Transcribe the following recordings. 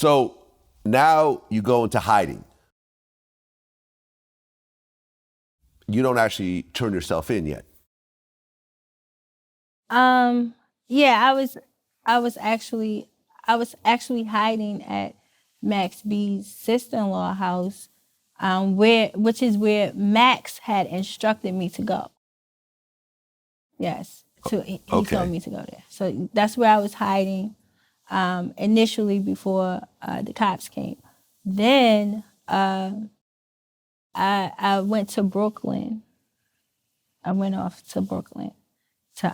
So now you go into hiding. You don't actually turn yourself in yet. Yeah, I was actually hiding at Max B's sister-in-law house, which is where Max had instructed me to go. Yes, he told me to go there. So that's where I was hiding initially before the cops came. Then I went to Brooklyn. I went off to Brooklyn to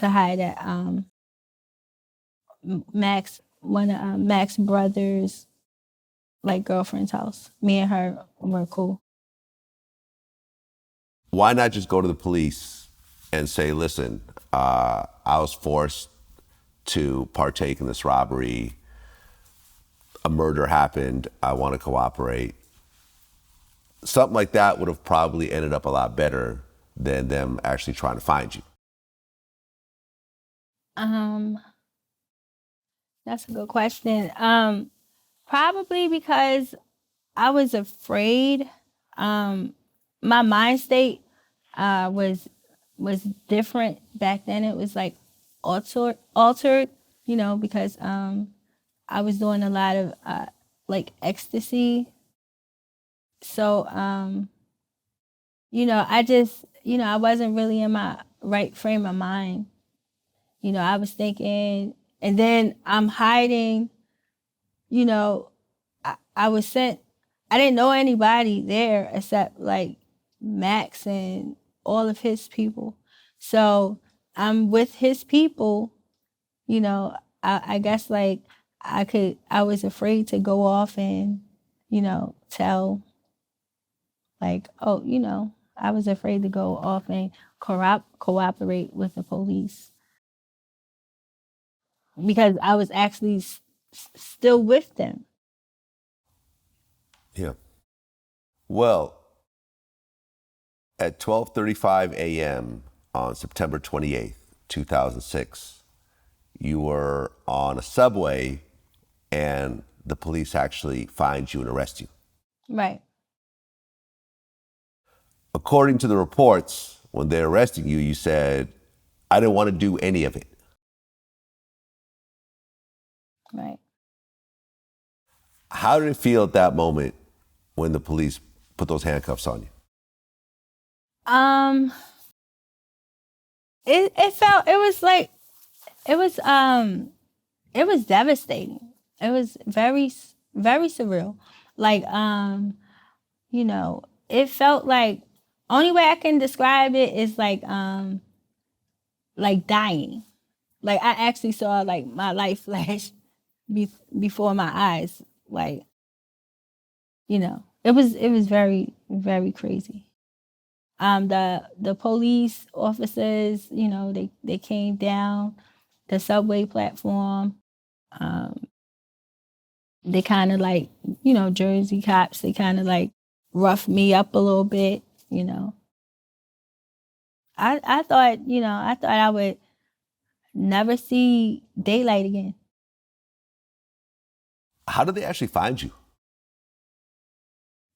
hide at one of Max brothers' girlfriend's house. Me and her were cool. Why not just go to the police and say, listen, I was forced to partake in this robbery. A murder happened. I want to cooperate. Something like that would have probably ended up a lot better than them actually trying to find you. That's a good question. Probably because I was afraid. My mind state was different back then. It was like altered, because I was doing a lot of ecstasy. So I just I wasn't really in my right frame of mind. I was thinking, and then I'm hiding. I was sent. I didn't know anybody there except Max and all of his people. So I'm with his people. I guess I was afraid to go off and tell I was afraid to go off and cooperate with the police because I was actually still with them. Yeah. Well, at 12:35 a.m. on September 28th, 2006, you were on a subway and the police actually find you and arrest you. Right. According to the reports, when they're arresting you, you said, I didn't want to do any of it. Right. How did it feel at that moment when the police put those handcuffs on you? It was devastating. It was very, very surreal. It felt like, only way I can describe it is dying. I actually saw my life flash before my eyes. It was very, very crazy. The police officers, they came down the subway platform. They kind of Jersey cops, they kind of roughed me up a little bit, I thought, I would never see daylight again. How did they actually find you?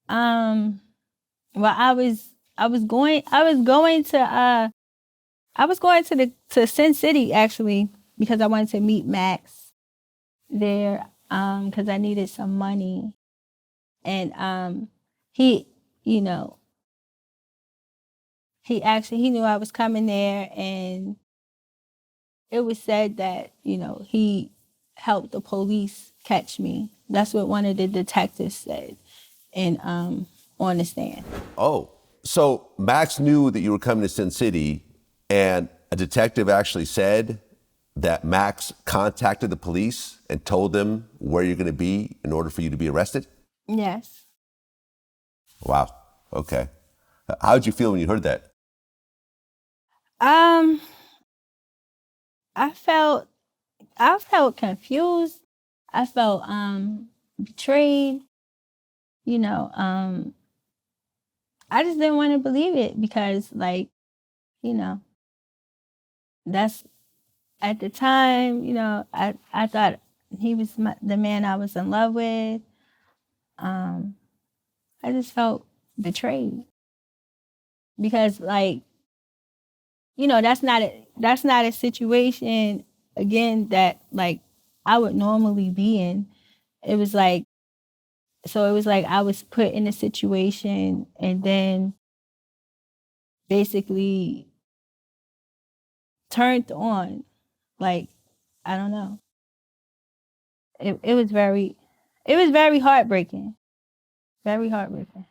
Well, I was going to Sin City actually because I wanted to meet Max there because I needed some money, and he he knew I was coming there, and it was said that he helped the police catch me. That's what one of the detectives said, and on the stand. Oh, so Max knew that you were coming to Sin City, and a detective actually said that Max contacted the police and told them where you're going to be in order for you to be arrested? Yes. Wow. Okay. How did you feel when you heard that? I felt confused. I felt betrayed. I just didn't want to believe it because that's at the time, I thought He was the man I was in love with. I just felt betrayed because, like, you know, that's not a situation again that like I would normally be in. It was like I was put in a situation and then basically turned on. Like, I don't know. It was very heartbreaking. Very heartbreaking.